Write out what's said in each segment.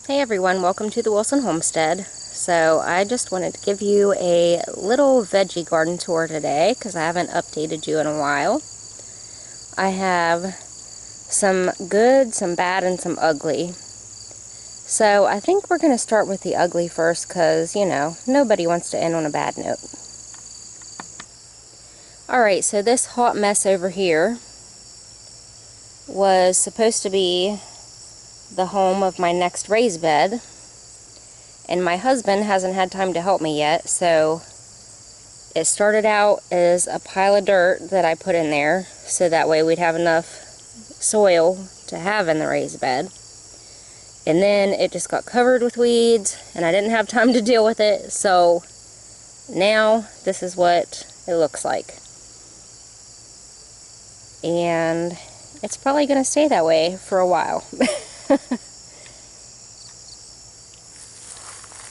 Hey everyone, welcome to the Wilson Homestead. So I just wanted to give you a little veggie garden tour today because I haven't updated you in a while. I have some good, some bad, and some ugly. So I think we're going to start with the ugly first because, you know, nobody wants to end on a bad note. Alright, so this hot mess over here was supposed to be the home of my next raised bed, and my husband hasn't had time to help me yet, so it started out as a pile of dirt that I put in there so that way we'd have enough soil to have in the raised bed, and then it just got covered with weeds and I didn't have time to deal with it, so now this is what it looks like. And it's probably going to stay that way for a while.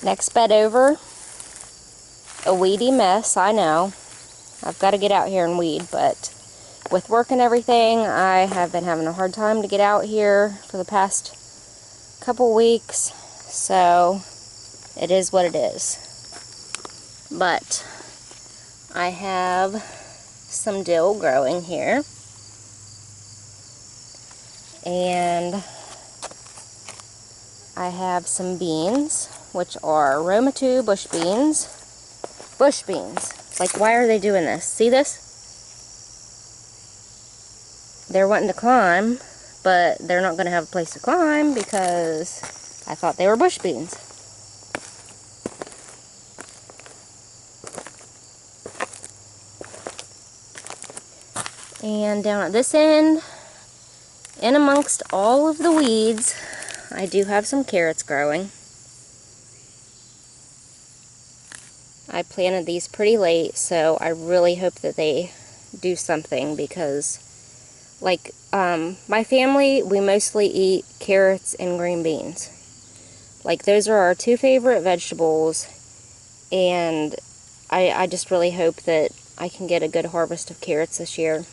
Next bed over, a weedy mess, I know. I've got to get out here and weed, but with work and everything, I have been having a hard time to get out here for the past couple weeks, so it is what it is. But I have some dill growing here, and I have some beans, which are Roma 2 bush beans. Bush beans. Like, why are they doing this? See this? They're wanting to climb, but they're not going to have a place to climb because I thought they were bush beans. And down at this end, in amongst all of the weeds, I do have some carrots growing. I planted these pretty late, so I really hope that they do something because, like, my family, we mostly eat carrots and green beans. Like, those are our two favorite vegetables, and I just really hope that I can get a good harvest of carrots this year.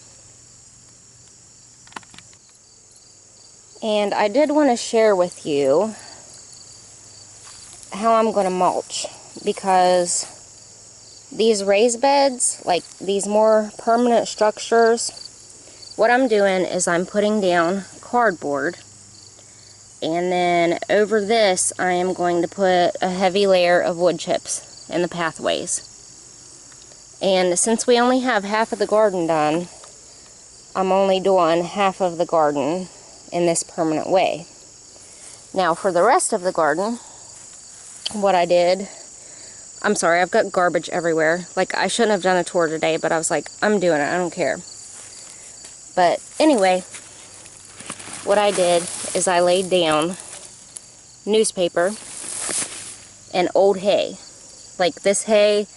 And I did want to share with you how I'm going to mulch, because these raised beds, like these more permanent structures, what I'm doing is I'm putting down cardboard, and then over this I am going to put a heavy layer of wood chips in the pathways. And since we only have half of the garden done, I'm only doing half of the garden in this permanent way. Now for the rest of the garden, what I did, I'm sorry, I've got garbage everywhere. Like, I shouldn't have done a tour today, but I was like, I'm doing it, I don't care. But anyway, what I did is I laid down newspaper and old hay. Like, this hay,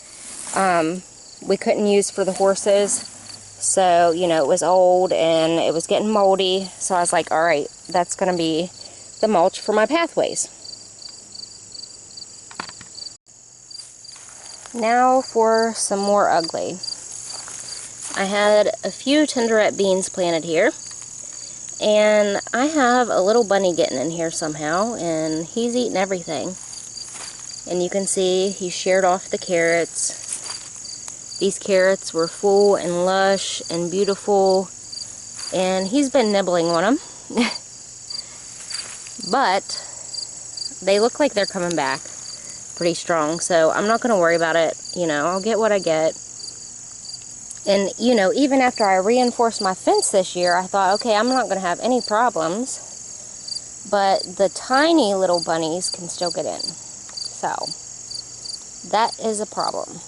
we couldn't use for the horses. So, you know, it was old and it was getting moldy. So I was like, alright, that's going to be the mulch for my pathways. Now for some more ugly. I had a few tenderette beans planted here. And I have a little bunny getting in here somehow. And he's eating everything. And you can see he sheared off the carrots. These carrots were full and lush and beautiful, and he's been nibbling on them. But they look like they're coming back pretty strong, so I'm not going to worry about it. You know, I'll get what I get. And, you know, even after I reinforced my fence this year, I thought, okay, I'm not going to have any problems, but the tiny little bunnies can still get in. So that is a problem.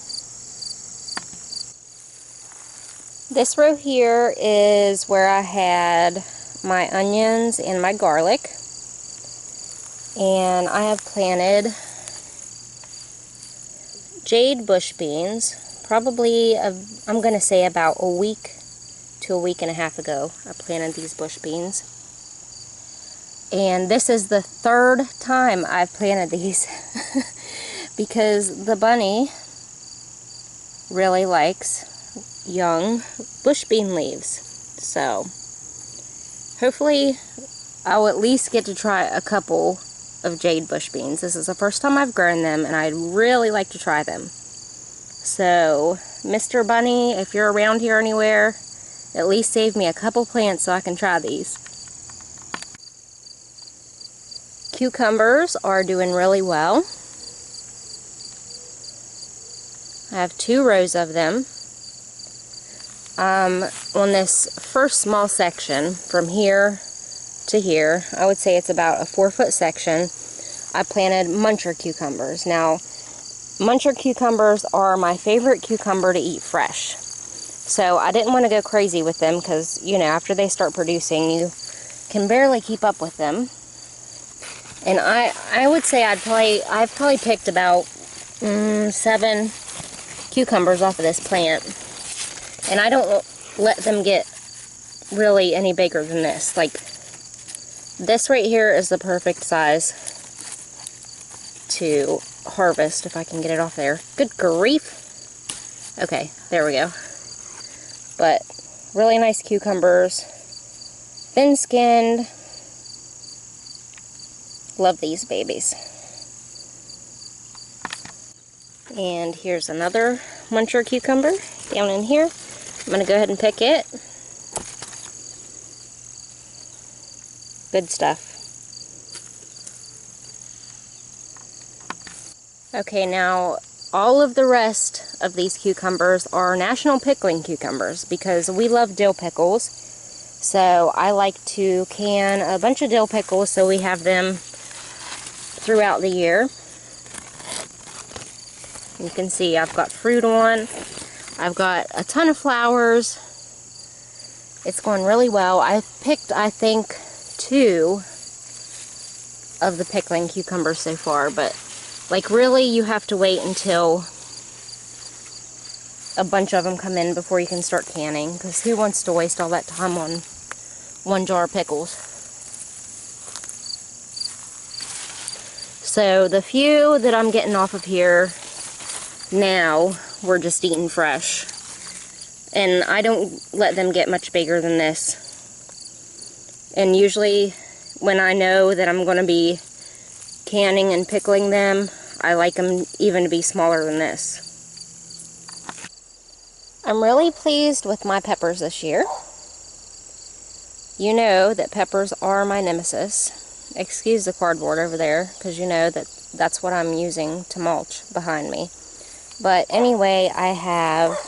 This row here is where I had my onions and my garlic, and I have planted jade bush beans, probably, I'm going to say about a week to a week and a half ago I planted these bush beans. And this is the third time I've planted these because the bunny really likes young bush bean leaves. So hopefully I'll at least get to try a couple of jade bush beans. This is the first time I've grown them, and I'd really like to try them. So, Mr. Bunny, if you're around here anywhere, at least save me a couple plants so I can try these. Cucumbers are doing really well. I have 2 rows of them. On this first small section, from here to here, I would say it's about a 4-foot section, I planted muncher cucumbers. Now, muncher cucumbers are my favorite cucumber to eat fresh. So I didn't want to go crazy with them because, you know, after they start producing, you can barely keep up with them. And I would say I've probably picked about 7 cucumbers off of this plant. And I don't let them get really any bigger than this. Like, this right here is the perfect size to harvest, if I can get it off there. Good grief. Okay, there we go. But really nice cucumbers. Thin-skinned. Love these babies. And here's another muncher cucumber down in here. I'm going to go ahead and pick it. Good stuff. Okay, now all of the rest of these cucumbers are national pickling cucumbers because we love dill pickles. So I like to can a bunch of dill pickles so we have them throughout the year. You can see I've got fruit on. I've got a ton of flowers. It's going really well. I've picked, I think, 2 of the pickling cucumbers so far, but like really you have to wait until a bunch of them come in before you can start canning, because who wants to waste all that time on 1 jar of pickles? So the few that I'm getting off of here now, we're just eating fresh. And I don't let them get much bigger than this. And usually when I know that I'm going to be canning and pickling them, I like them even to be smaller than this. I'm really pleased with my peppers this year. You know that peppers are my nemesis. Excuse the cardboard over there, because you know that that's what I'm using to mulch behind me. But anyway, I have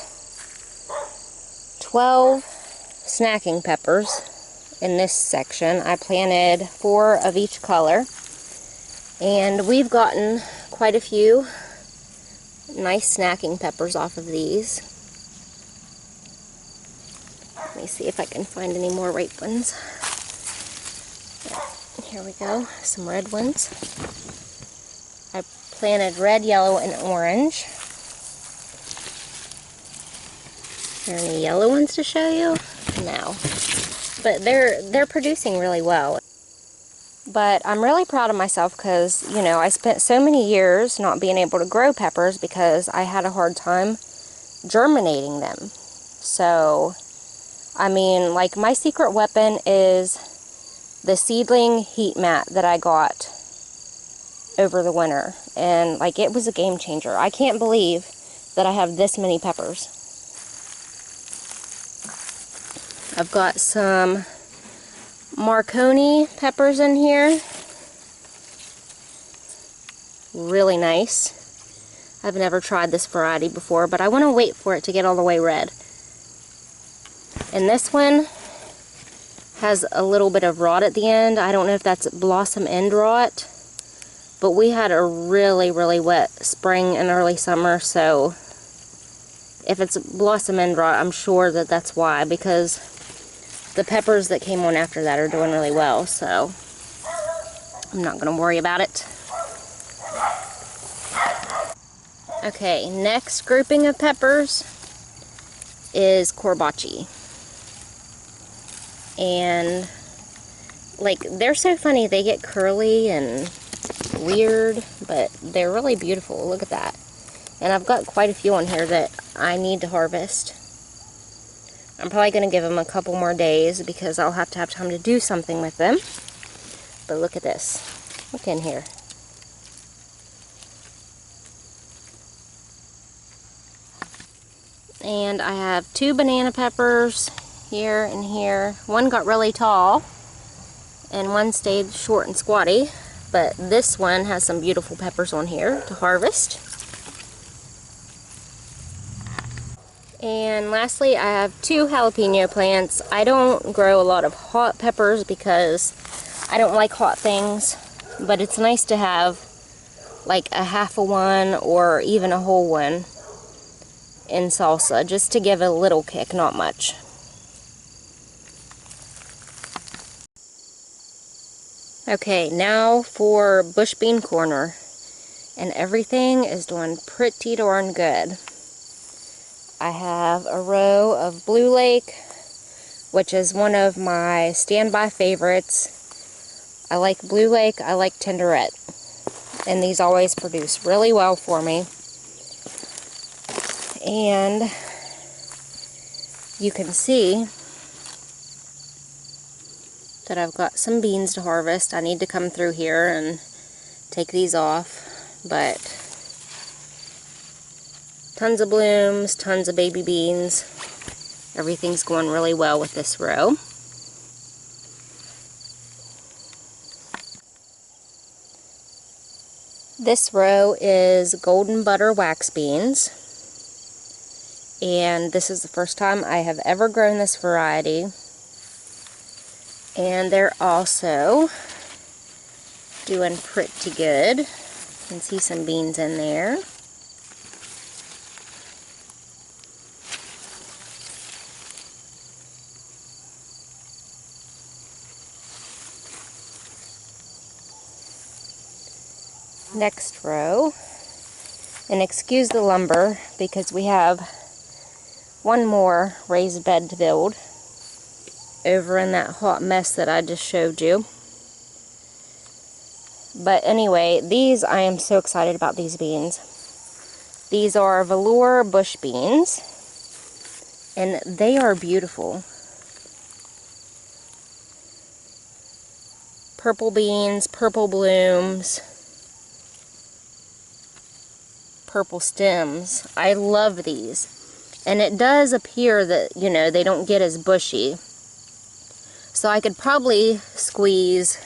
12 snacking peppers in this section. I planted 4 of each color, and we've gotten quite a few nice snacking peppers off of these. Let me see if I can find any more ripe ones. Here we go, some red ones. I planted red, yellow, and orange. Are there any yellow ones to show you? No. But they're producing really well. But I'm really proud of myself because, you know, I spent so many years not being able to grow peppers because I had a hard time germinating them. So, I mean, like, my secret weapon is the seedling heat mat that I got over the winter. And, like, it was a game changer. I can't believe that I have this many peppers. I've got some Marconi peppers in here. Really nice. I've never tried this variety before, but I want to wait for it to get all the way red. And this one has a little bit of rot at the end. I don't know if that's blossom end rot, but we had a really, really wet spring and early summer, so if it's blossom end rot, I'm sure that that's why, because the peppers that came on after that are doing really well, so I'm not going to worry about it. Okay, next grouping of peppers is Corbaci. And, like, they're so funny. They get curly and weird, but they're really beautiful. Look at that. And I've got quite a few on here that I need to harvest. I'm probably going to give them a couple more days because I'll have to have time to do something with them. But look at this. Look in here. And I have 2 banana peppers here and here. One got really tall and one stayed short and squatty, but this one has some beautiful peppers on here to harvest. And lastly, I have 2 jalapeno plants. I don't grow a lot of hot peppers because I don't like hot things, but it's nice to have like a half a one or even a whole one in salsa, just to give a little kick, not much. Okay, now for bush bean corner, and everything is doing pretty darn good. I have a row of Blue Lake, which is one of my standby favorites. I like Blue Lake, I like Tenderette, and these always produce really well for me. And you can see that I've got some beans to harvest. I need to come through here and take these off, but tons of blooms, tons of baby beans. Everything's going really well with this row. This row is golden butter wax beans, and this is the first time I have ever grown this variety. And they're also doing pretty good. You can see some beans in there. Next row, and excuse the lumber because we have one more raised bed to build over in that hot mess that I just showed you. But anyway, these, I am so excited about these beans. These are velour bush beans, and they are beautiful. Purple beans, purple blooms, purple stems. I love these. And it does appear that, you know, they don't get as bushy. So I could probably squeeze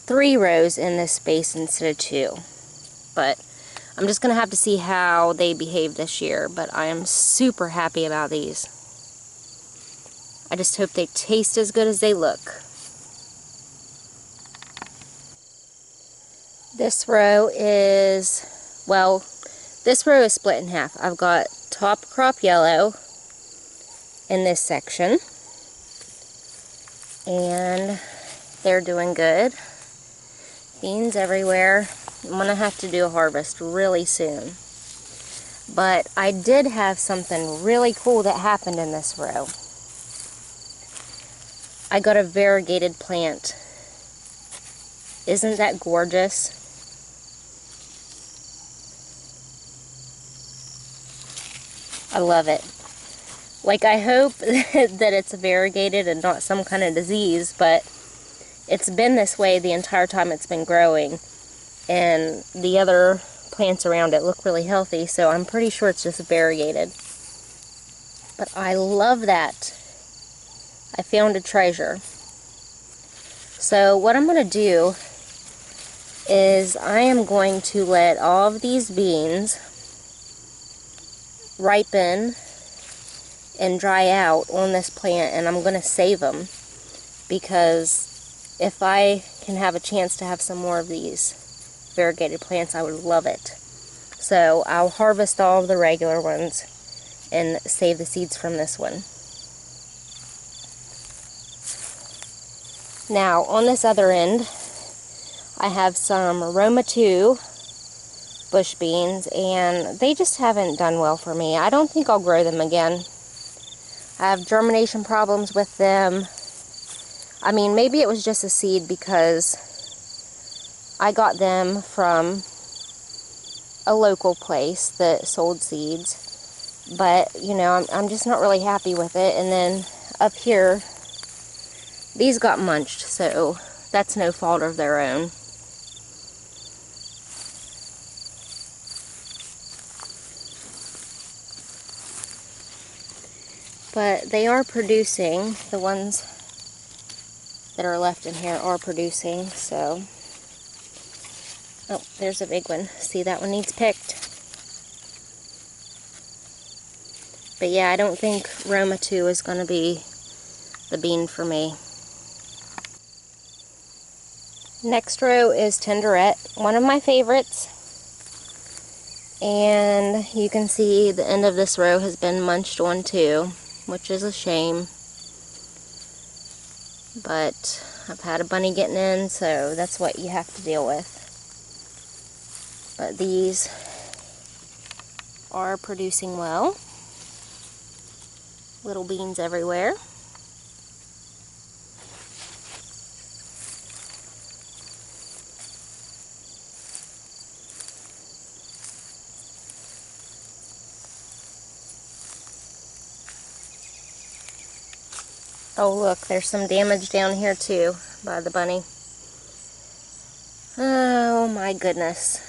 3 rows in this space instead of 2. But I'm just going to have to see how they behave this year. But I am super happy about these. I just hope they taste as good as they look. This row is, well, this row is split in half. I've got top crop yellow in this section, and they're doing good. Beans everywhere. I'm going to have to do a harvest really soon. But I did have something really cool that happened in this row. I got a variegated plant. Isn't that gorgeous? I love it. Like, I hope that it's variegated and not some kind of disease, but it's been this way the entire time it's been growing. And the other plants around it look really healthy, so I'm pretty sure it's just variegated. But I love that. I found a treasure. So what I'm going to do is I am going to let all of these beans ripen and dry out on this plant, and I'm going to save them because if I can have a chance to have some more of these variegated plants, I would love it. So I'll harvest all of the regular ones and save the seeds from this one. Now on this other end I have some Roma 2 bush beans, and they just haven't done well for me. I don't think I'll grow them again. I have germination problems with them. I mean, maybe it was just a seed because I got them from a local place that sold seeds. But, you know, I'm just not really happy with it. And then up here, these got munched, so that's no fault of their own. But they are producing. The ones that are left in here are producing, so. Oh, there's a big one. See, that one needs picked. But yeah, I don't think Roma 2 is going to be the bean for me. Next row is Tenderette, one of my favorites. And you can see the end of this row has been munched on too, which is a shame. But I've had a bunny getting in, so that's what you have to deal with. But these are producing well. Little beans everywhere. Oh look, there's some damage down here too by the bunny. Oh my goodness.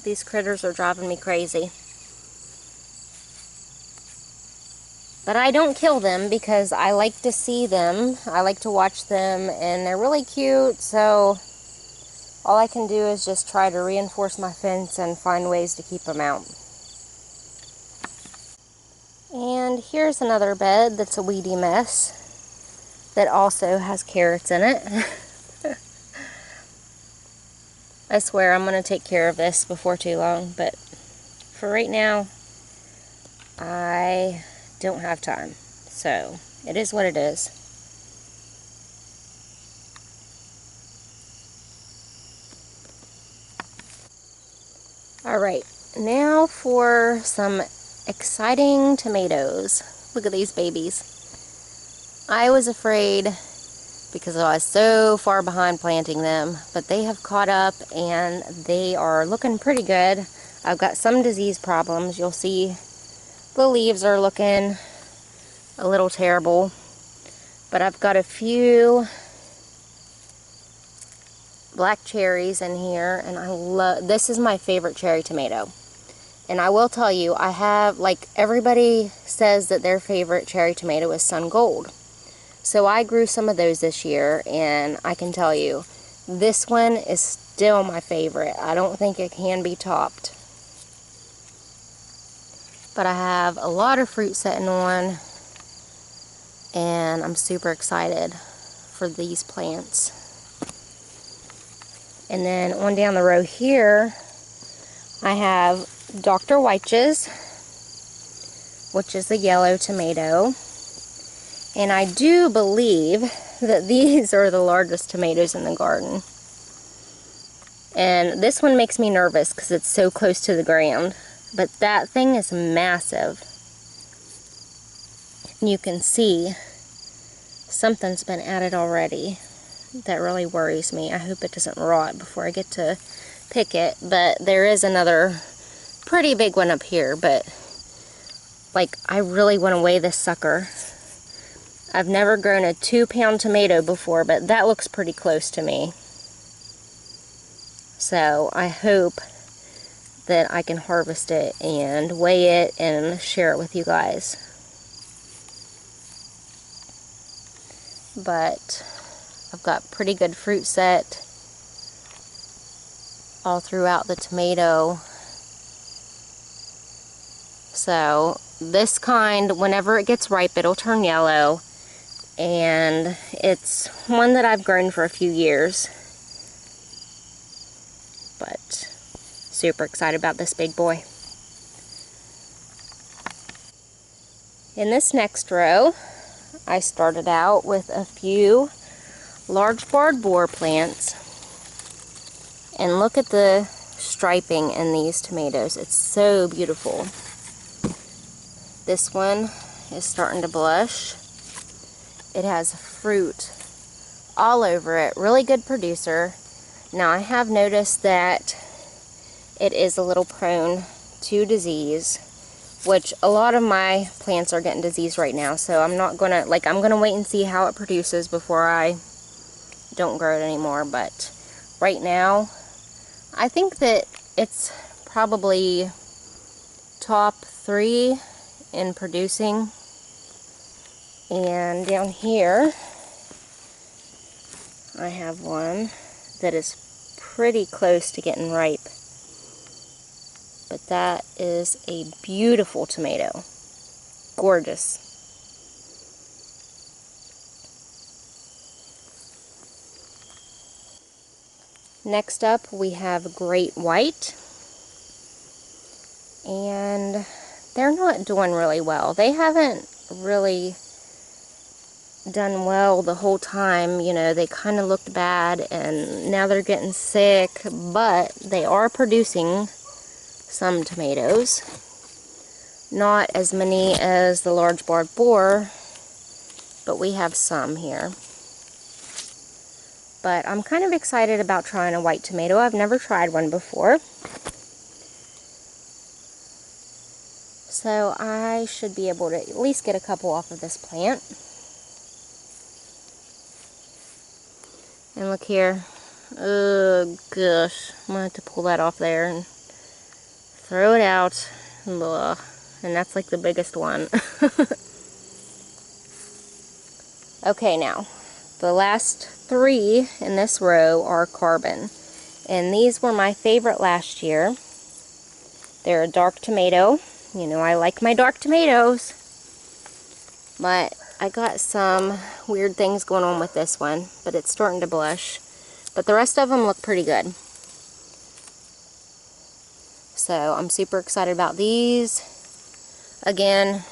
These critters are driving me crazy. But I don't kill them because I like to see them. I like to watch them, and they're really cute, so all I can do is just try to reinforce my fence and find ways to keep them out. And here's another bed that's a weedy mess that also has carrots in it. I swear I'm going to take care of this before too long, but for right now, I don't have time. So, it is what it is. Alright, now for some exciting tomatoes. Look at these babies. I was afraid because I was so far behind planting them, but they have caught up and they are looking pretty good. I've got some disease problems. You'll see the leaves are looking a little terrible, but I've got a few black cherries in here, and I love, this is my favorite cherry tomato. And I will tell you, I have, like, everybody says that their favorite cherry tomato is Sun Gold. So I grew some of those this year, and I can tell you, this one is still my favorite. I don't think it can be topped. But I have a lot of fruit setting on, and I'm super excited for these plants. And then on down the row here, I have Dr. Weitch's, which is a yellow tomato. And I do believe that these are the largest tomatoes in the garden. And this one makes me nervous because it's so close to the ground. But that thing is massive. And you can see something's been added already. That really worries me. I hope it doesn't rot before I get to pick it. But there is another pretty big one up here. But, like, I really want to weigh this sucker. I've never grown a 2-pound tomato before, but that looks pretty close to me. So I hope that I can harvest it and weigh it and share it with you guys. But I've got pretty good fruit set all throughout the tomato. So this kind, whenever it gets ripe, it'll turn yellow. And it's one that I've grown for a few years. But super excited about this big boy. In this next row, I started out with a few large barred borer plants. And look at the striping in these tomatoes. It's so beautiful. This one is starting to blush. It has fruit all over it. Really good producer. Now I have noticed that it is a little prone to disease, which a lot of my plants are getting disease right now, so I'm not gonna, like, I'm gonna wait and see how it produces before I don't grow it anymore. But right now, I think that it's probably top 3 in producing. And down here, I have one that is pretty close to getting ripe. But that is a beautiful tomato. Gorgeous. Next up, we have Great White. And they're not doing really well. They haven't really done well the whole time. You know, they kind of looked bad, and now they're getting sick, but they are producing some tomatoes. Not as many as the large barred boar, but we have some here. But I'm kind of excited about trying a white tomato. I've never tried one before. So I should be able to at least get a couple off of this plant. And look here. Oh gosh, I'm gonna have to pull that off there and throw it out. Ugh. And that's like the biggest one. Okay, now the last 3 in this row are carbon, and these were my favorite last year. They're a dark tomato. You know, I like my dark tomatoes, but I got some weird things going on with this one, but it's starting to blush. But the rest of them look pretty good. So I'm super excited about these. Again,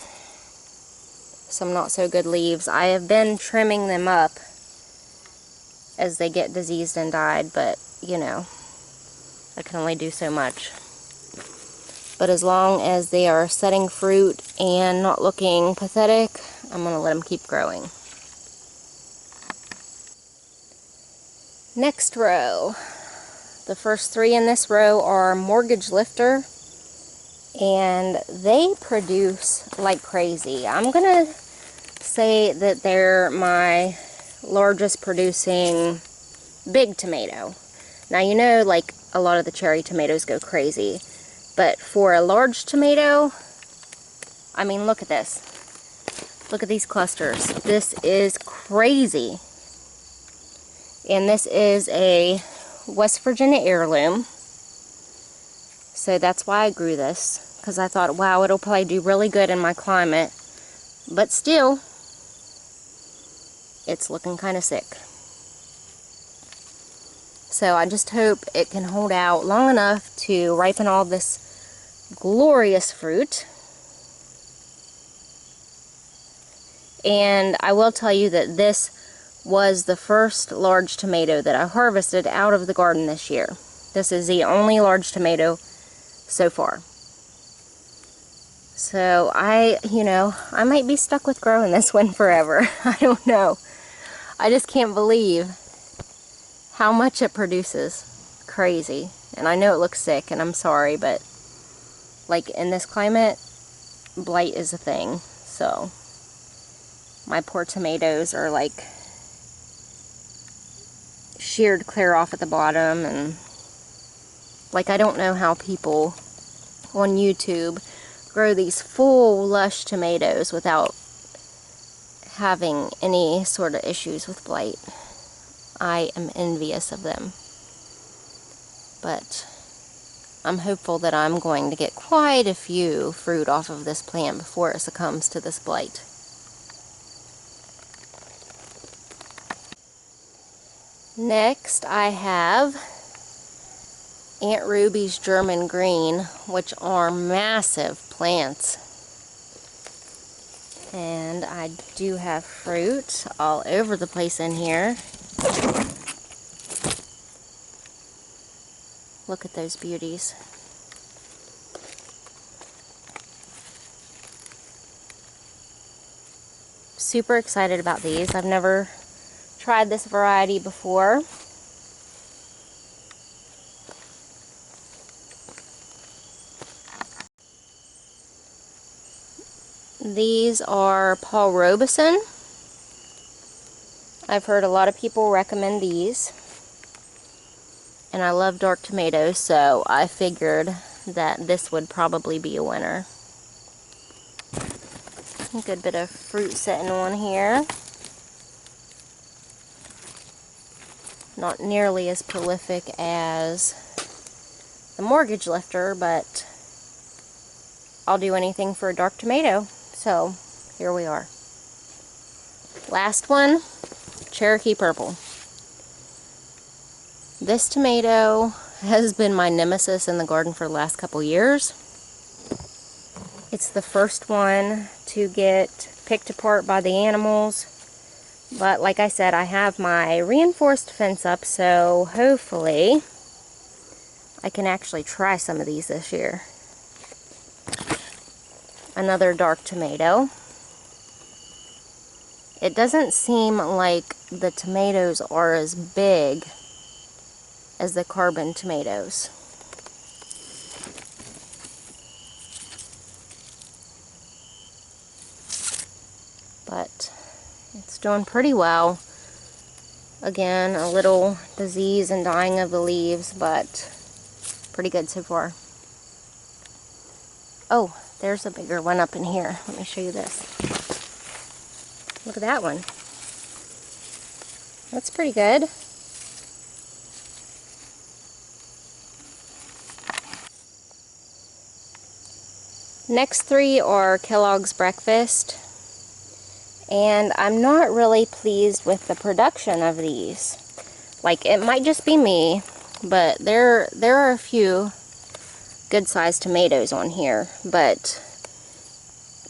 some not so good leaves. I have been trimming them up as they get diseased and died, but you know, I can only do so much. But as long as they are setting fruit and not looking pathetic, I'm going to let them keep growing. Next row. The first 3 in this row are Mortgage Lifter, and they produce like crazy. I'm going to say that they're my largest producing big tomato. Now, you know, like a lot of the cherry tomatoes go crazy. But for a large tomato, I mean, look at this. Look at these clusters. This is crazy. And this is a West Virginia heirloom. So that's why I grew this. Because I thought, wow, it'll probably do really good in my climate. But still, it's looking kind of sick. So I just hope it can hold out long enough to ripen all this glorious fruit. And I will tell you that this was the first large tomato that I harvested out of the garden this year. This is the only large tomato so far. So I might be stuck with growing this one forever. I don't know. I just can't believe how much it produces. Crazy. And I know it looks sick, and I'm sorry, but like in this climate, blight is a thing. So my poor tomatoes are like sheared clear off at the bottom, and like I don't know how people on YouTube grow these full lush tomatoes without having any sort of issues with blight. I am envious of them. But I'm hopeful that I'm going to get quite a few fruit off of this plant before it succumbs to this blight. Next, I have Aunt Ruby's German Green, which are massive plants. And I do have fruit all over the place in here. Look at those beauties. Super excited about these. I've never tried this variety before. These are Paul Robeson. I've heard a lot of people recommend these. And I love dark tomatoes, so I figured that this would probably be a winner. A good bit of fruit sitting on here. Not nearly as prolific as the mortgage lifter, but I'll do anything for a dark tomato. So here we are. Last one, Cherokee Purple. This tomato has been my nemesis in the garden for the last couple years. It's the first one to get picked apart by the animals. But like I said, I have my reinforced fence up, so hopefully I can actually try some of these this year. Another dark tomato. It doesn't seem like the tomatoes are as big as the carbon tomatoes. But it's doing pretty well. Again, a little disease and dying of the leaves, but pretty good so far. Oh, there's a bigger one up in here. Let me show you this. Look at that one. That's pretty good. Next three are Kellogg's Breakfast. And I'm not really pleased with the production of these. Like, it might just be me, but there are a few good-sized tomatoes on here, but,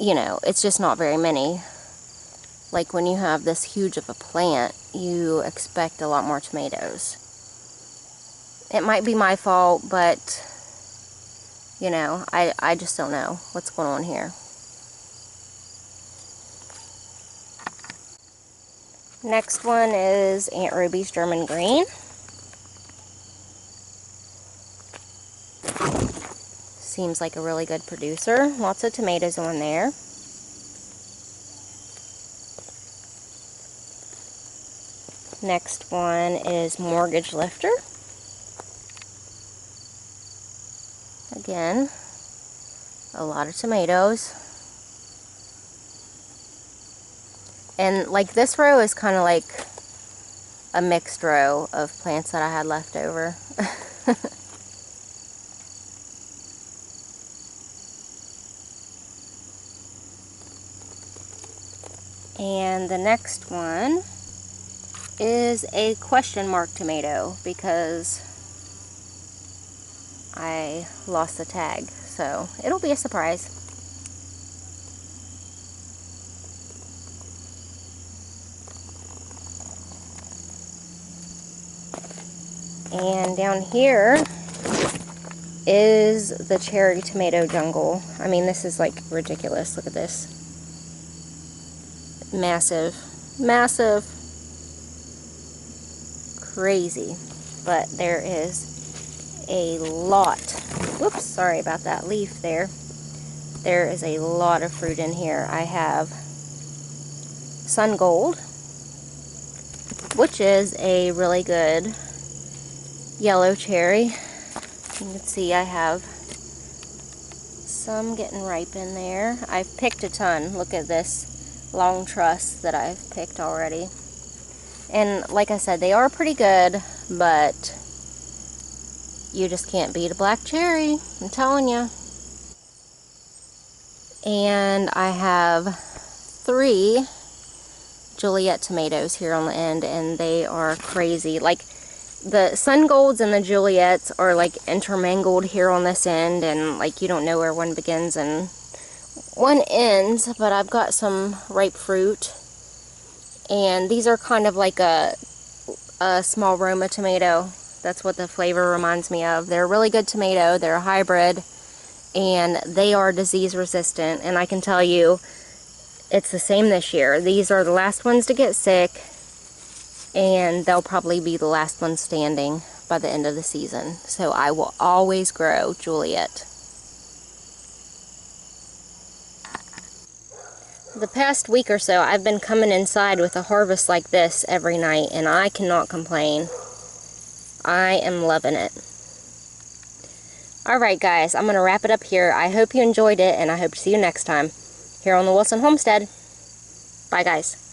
you know, it's just not very many. Like, when you have this huge of a plant, you expect a lot more tomatoes. It might be my fault, but, you know, I just don't know what's going on here. Next one is Aunt Ruby's German Green. Seems like a really good producer. Lots of tomatoes on there. Next one is Mortgage Lifter. Again, a lot of tomatoes. And like this row is kind of like a mixed row of plants that I had left over. And the next one is a question mark tomato because I lost the tag. So it'll be a surprise. And down here is the cherry tomato jungle. I mean, this is like ridiculous. Look at this. Massive. Massive. Crazy. But there is a lot. Whoops, sorry about that leaf there. There is a lot of fruit in here. I have Sun Gold, which is a really good yellow cherry. You can see I have some getting ripe in there. I've picked a ton. Look at this long truss that I've picked already. And like I said, they are pretty good, but you just can't beat a black cherry, I'm telling you. And I have 3 Juliet tomatoes here on the end, and they are crazy. Like, the Sun Golds and the Juliets are like intermingled here on this end, and like you don't know where one begins and one ends, but I've got some ripe fruit. And these are kind of like a small Roma tomato. That's what the flavor reminds me of. They're a really good tomato. They're a hybrid, and they are disease resistant. And I can tell you, it's the same this year. These are the last ones to get sick, and they'll probably be the last ones standing by the end of the season. So I will always grow Juliet. The past week or so, I've been coming inside with a harvest like this every night, and I cannot complain. I am loving it. Alright guys, I'm going to wrap it up here. I hope you enjoyed it, and I hope to see you next time. here on the Wilson Homestead. Bye, guys.